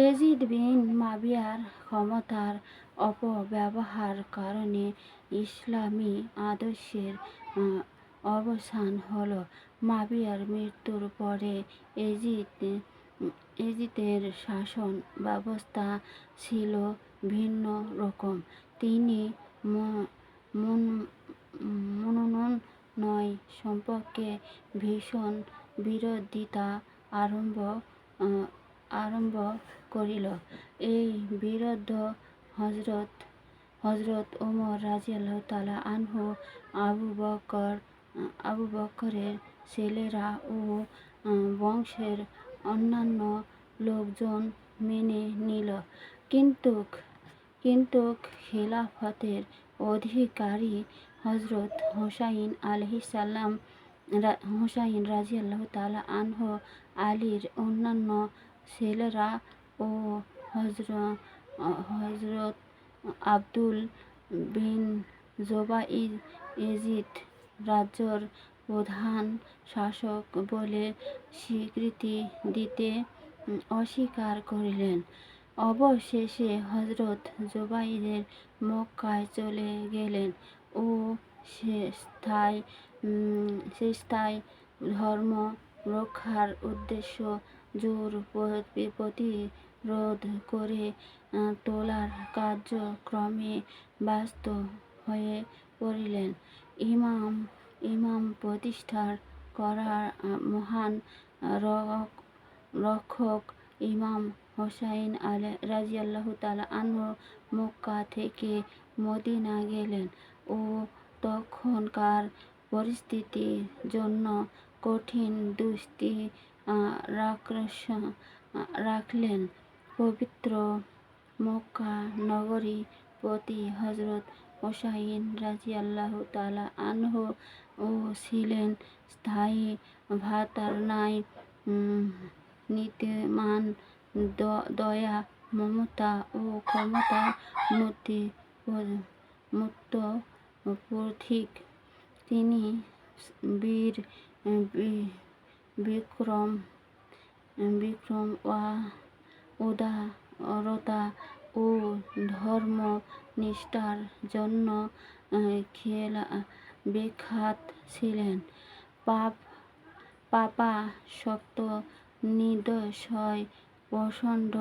এজিদ বিন মাবিয়ার ক্ষমতার অপব্যবহার কারণে ইসলামী আদর্শের অবসান হলো। মাবিয়ার মৃত্যুর পরে এজিদের শাসন ব্যবস্থা ছিল ভিন্ন রকম। তিনি মনোনয়ন সম্পর্কে ভীষণ বিরোধিতা আরম্ভ করিল। এই বিরোধ হযরত ওমর রাযিয়াল্লাহু তাআলা আনহু, আবু বকরের ছেলেরা ও বংশের অন্যান্য লোকজন মেনে নিল। কিন্তু খিলাফতের অধিকারী হযরত হুসাইন রাযিয়াল্লাহু তাআলা আনহু, আলীর অন্যান্য ছেলেরা ও হযরত আবদুল বিন জুবাইর এজিদ রাজ্যর প্রধান শাসক বলে স্বীকৃতি দিতে অস্বীকার করিলেন। অবশেষে হযরত জুবাইর মক্কায় চলে গেলেন ও সেস্থায় ধর্ম রক্ষার উদ্দেশ্যে জোর প্রতিরোধ করে তোলার কার্যক্রমে ব্যস্ত হয়ে পড়িলেন। ইমাম প্রতিষ্ঠা করার মহান রক্ষক ইমাম হুসাইন রাযিয়াল্লাহু তাআলা আনহু মক্কা থেকে মদিনা গেলেন ও তখনকার পরিস্থিতির জন্য কঠিন দৃষ্টি রাখলেন। পবিত্র মক্কা নগরীর প্রতি হযরত হুসাইন রাযিয়াল্লাহু তাআলা আনহু ছিলেন স্থায়ী ভ্রাতার ন্যায় নীতিমান, দয়া, মমতা ও ক্ষমতার মূর্ত প্রতীক। তিনি বীর বিক্রম, উদারতা ও ধর্মনিষ্ঠার জন্য বিখ্যাত ছিলেন। পাপাসক্ত, নির্দয়, প্রচণ্ড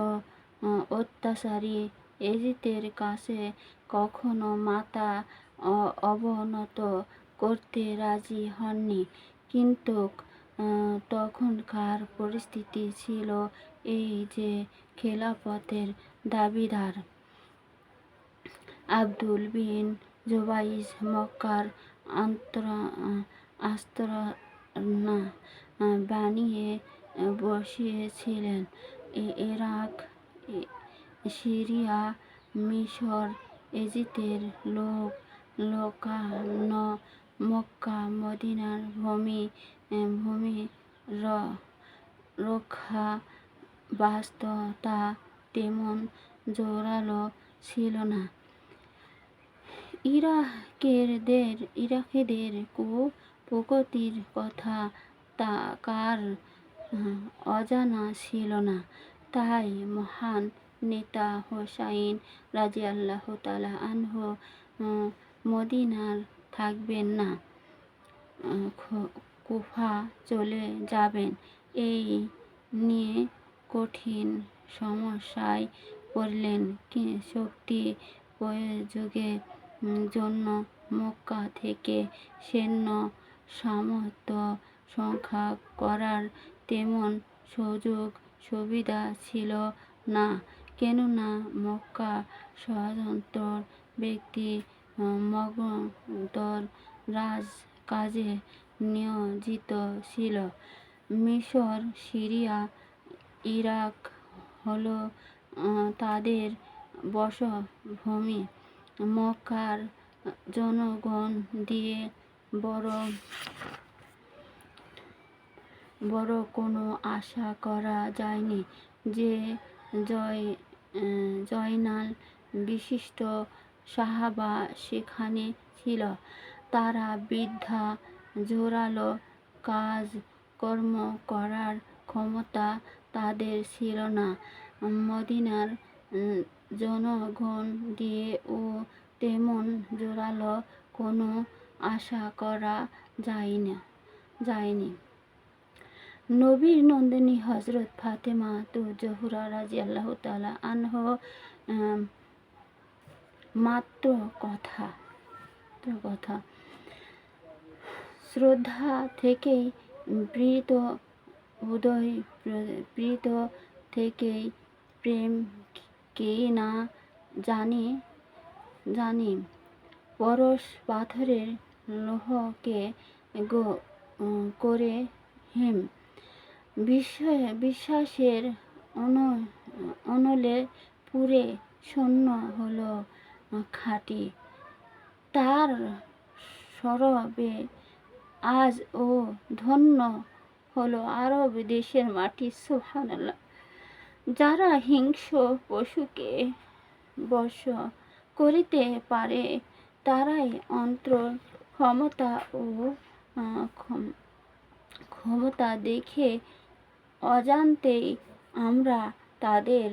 অত্যাচারী এজিদের কাছে কখনো মাথা অবনত করতে রাজি হননি। কিন্তু তখনকার পরিস্থিতি ছিল এই যে, খেলাফতের দাবিদার আবদুল বিন জুবাইর মক্কার আস্তানা বানিয়ে বসিয়েছিলেন। ইরাক, সিরিয়া, মিশর, ইজিপ্টের লোকানো মক্কা মদিনার ভূমি রক্ষা বাস্তবতা তেমন জোরালো ছিল না। ইরাকিদের কুপ্রকৃতির কথা কার অজানা ছিল না। তাই মহান নেতা হুসাইন রাযিয়াল্লাহু তাআলা আনহু মদিনায় থাকবেন না, কুফা চলে যাবেন, এই নিয়ে কঠিন সমস্যায় পড়লেন। শক্তি প্রয়োগের জন্য মক্কা থেকে সৈন্য সামর্থ্য সংগ্রহ করার তেমন সুযোগ সুবিধা ছিল না, কেননা মক্কা স্বতন্ত্র ব্যক্তি মগধর রাজকাজে নিয়োজিত ছিল। মিশর, সিরিয়া, ইরাক হল তাদের বসভূমি। মক্কার জনগণ দিয়ে বড় কোনো আশা করা যায়নি যে জয়নাল বিশিষ্ট সাহাবা সেখানে ছিল। তারা বৃথা জোরালো কাজকর্ম করার ক্ষমতা তাদের ছিল না। মদিনার জনগণ দিয়েও তেমন জোরালো কোনো আশা করা যায়নি। নবীর নন্দিনী হজরত ফাতেমা জোহরা রাদিয়াল্লাহু তাআলা আনহা মাত্র কথা শ্রদ্ধা থেকেই প্রীত থেকেই প্রেম কে না জানি পরশ পাথরের লোহকে করে হেম বিশ্বাসের অনলে পুরে শূন্য হলো খাঁটি। তার সরবে আজ ও ধন্য হলো আরব দেশের মাটি। সুবহানাল্লাহ। যারা হিংস্র পশুকে বশ করিতে পারে তারাই অন্তর ক্ষমতা দেখে অজান্তেই আমরা তাদের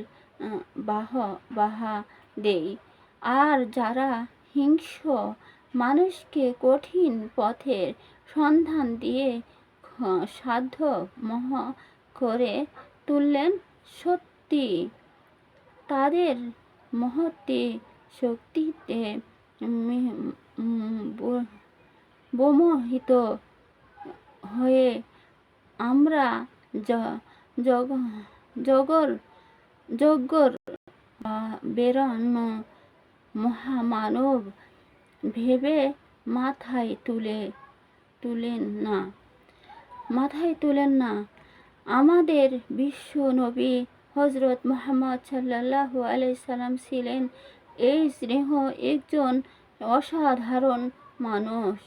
বাহবা দেই। আর যারা হিংস্র মানুষকে কঠিন পথের সন্ধান দিয়ে সাধ্য মোহ করে তুললেন, সত্যি তাদের মহত্ত্বে শক্তিতে বিমোহিত হয়ে আমরা জগর বেরানো মহামানব ভেবে মাথায় তুলেন না। আমাদের বিশ্ব নবী হযরত মুহাম্মদ সাল্লাল্লাহু আলাইহি সাল্লাম ছিলেন এই স্নেহ একজন অসাধারণ মানুষ।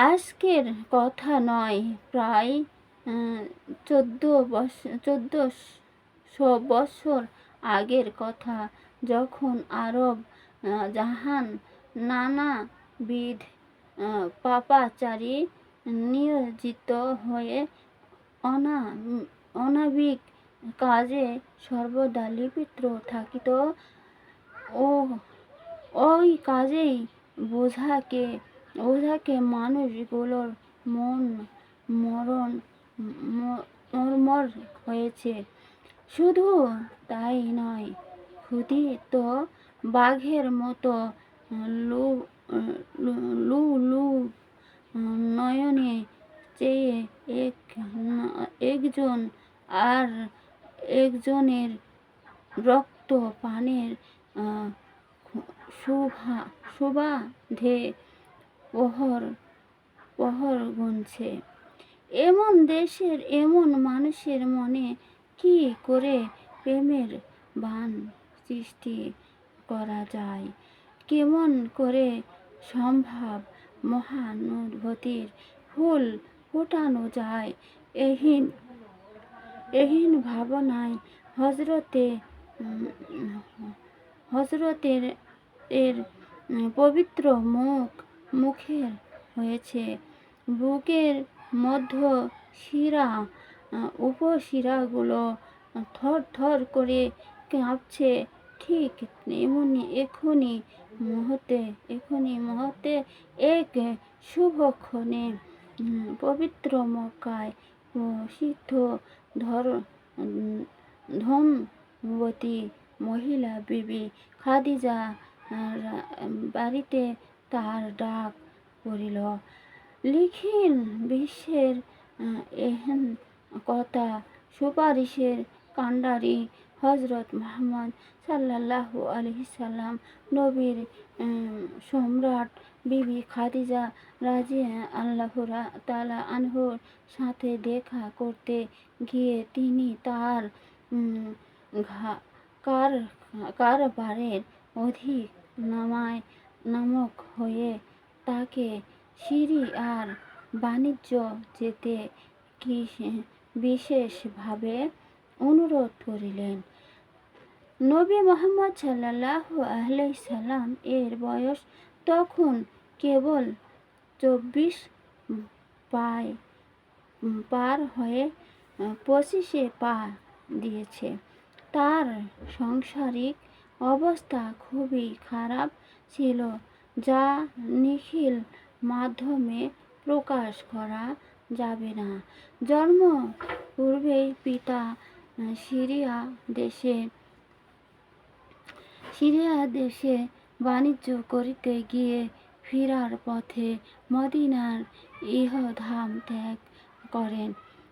আজকের কথা নয়, প্রায় 1400 বছর আগের কথা, যখন আরব জাহান নানাবিধ পাপাচারী নিয়োজিত হয়ে অনাবিক কাজে সর্বদা লিপ্ত থাকিত। ওই কাজেই বোঝাকে মানুষগুলোর মন মরমর হয়েছে। শুধু তাই নয়, ক্ষুধিত বাঘের মতো নয়নে চেয়ে একজন আর একজনের রক্ত পানের সুবাদে প্রহর গুনছে। এমন দেশের এমন মানুষের মনে কি করে প্রেমের বাণ সৃষ্টি করা যায়? কেমন করে সম্ভব মহানুভূতির ফুল ফোটানো যায়? এহীন ভাবনায় হযরতের পবিত্র মুখের হয়েছে বুকের মধ্য শিরা, উপশিরাগুলো থর থর করে কাঁপছে। ঠিক এখনই মুহূর্তে এক শুভক্ষণে পবিত্র মক্কায় সিদ্ধ ধনবতী মহিলা বিবি খাদিজা বাড়িতে তার ডাক পড়িল। নিখিল বিশ্বের এহেন কথা সুপারিশের কাণ্ডারি হযরত মুহাম্মদ সাল্লাল্লাহু আলাইহি সাল্লাম নবীর সম্রাট বিবি খাদিজা রাদিয়াল্লাহু তাআলা আনহার সাথে দেখা করতে গিয়ে তিনি তার কারবারের অধিক নামক হয়ে তাকে সিঁড়ি আর বাণিজ্য যেতে বিশেষভাবে অনুরোধ করিলেন। নবী মুহাম্মদ সাল্লাল্লাহু আলাইহি সাল্লাম এর বয়স তখন কেবল 24 পার হয়ে 25-এ পা দিয়েছে। তার সাংসারিক অবস্থা খুবই খারাপ ছিল, যা নিখিল মাধ্যমে প্রকাশ করা যাবে না। জন্ম পূর্বেই পিতা সিরিয়া দেশে বাণিজ্য করিতে গিয়ে ফিরার পথে মদিনার ইহধাম ত্যাগ করেন।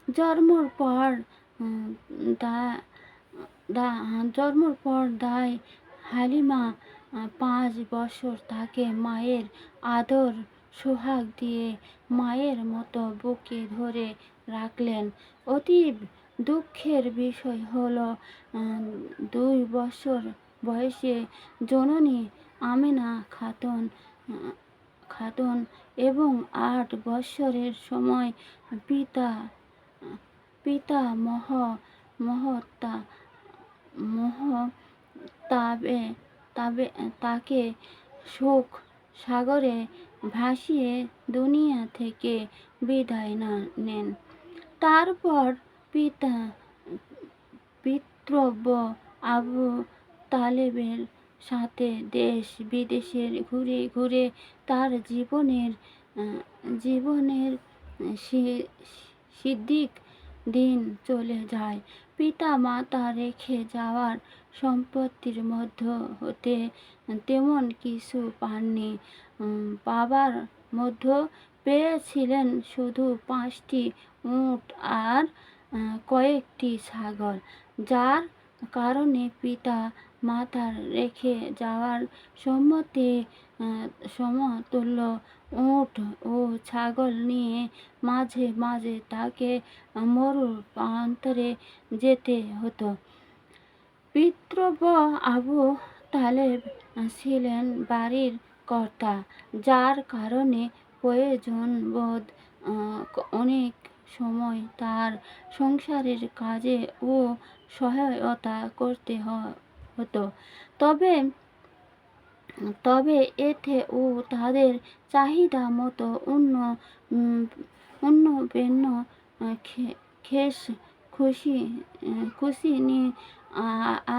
জন্মের পর দাই হালিমা 5 বছর তাকে মায়ের আদর সোহাগ দিয়ে মায়ের মতো বুকে ধরে রাখলেন। অতীব দুঃখের বিষয় হলো 2 বছর বয়সে জননী আমেনা খাতুন এবং 8 বছরের সময় পিতা তাকে শোক সাগরে ভাসিয়ে দুনিয়া থেকে বিদায় নেন। তারপর পিতৃব্য আবু তালেবের সাথে দেশ বিদেশে ঘুরে ঘুরে তার জীবনের সিদ্দিক দিন চলে যায়। পিতা মাতা রেখে যাওয়ার সম্পত্তির মধ্য হতে তেমন কিছু পাননি। পাবার মধ্যে পেয়েছিলেন শুধু 5টি উট আর কয়েকটি ছাগল, যার কারণে পিতা মাতার রেখে যাওয়ার সমতুল্য উট ও ছাগল নিয়ে মাঝে মাঝে তাকে মরু প্রান্তরে যেতে হতো। পিতৃব্য আবু তালেব ছিলেন বাড়ির কর্তা, যার কারণে প্রয়োজনবোধ অনেক সময় তার সংসারের কাজে ও সহায়তা করতে হতো। তবে এতে ও তাদের চাহিদা মতো অন্য বেন্য খুশি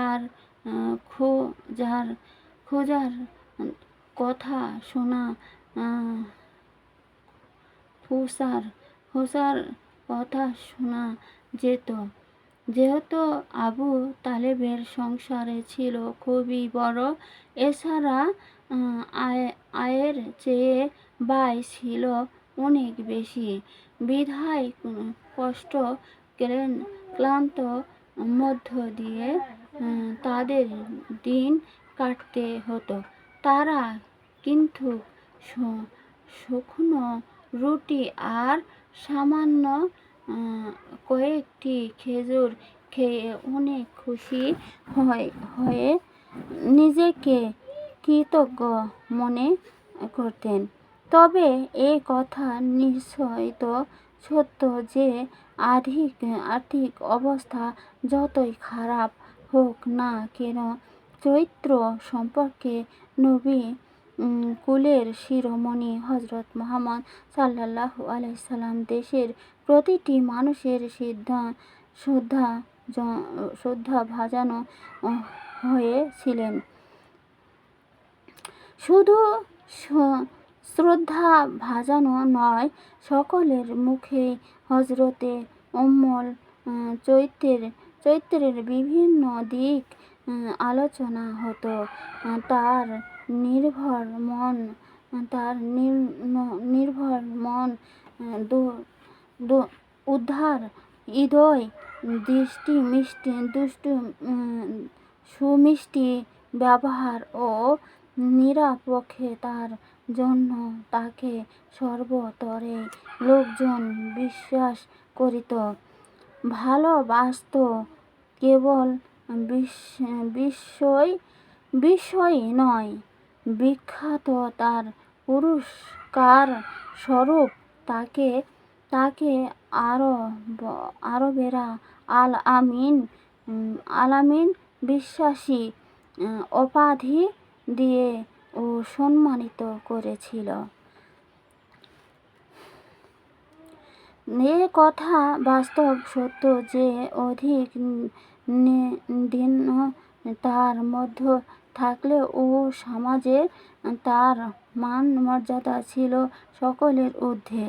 আর খোঁজার কথা শোনা যেত। যেহেতু আবু তালেবের সংসার ছিল খুবই বড়, এছাড়া আয়ের চেয়ে ব্যয় ছিল অনেক বেশি, বিধায় কষ্ট ক্লান্ত মধ্য দিয়ে তাদের দিন কাটতে হতো। তারা কিন্তু শুকনো রুটি আর সামান্য কয়েকটি খেজুর খেয়ে অনেক খুশি হয়ে নিজেকে কৃতজ্ঞ মনে করতেন। তবে এ কথা নিশ্চয় সত্য যে আর্থিক অবস্থা যতই খারাপ হোক না কেন, চরিত্র সম্পর্কে নবী কুলের শিরোমণি হযরত মুহাম্মদ সাল্লাল্লাহু আলাইহি সাল্লাম দেশের প্রতিটি মানুষের শ্রদ্ধাভাজন হয়েছিলেন। শুধু শ্রদ্ধাভাজন নয়, সকলের মুখেই হযরতে উম্মুল চরিত্রের বিভিন্ন দিক আলোচনা হতো। তার নির্ভর মন, উদার হৃদয়, সুমিষ্টি ব্যবহার ও নিরপেক্ষতার জন্য তাকে সর্বস্তরের লোকজন বিশ্বাস করিত, ভালবাসত। কেবল বিস্ময় নয়, বিখ্যাত তার পুরস্কার স্বরূপ তাকে আরবেরা আল-আমিন বিশ্বাসী উপাধি দিয়ে ও সম্মানিত করেছিল। এ কথা বাস্তব সত্য যে অধিক দিন তার মধ্যে থাকলেও সমাজে তার মান মর্যাদা ছিল সকলের ঊর্ধ্বে।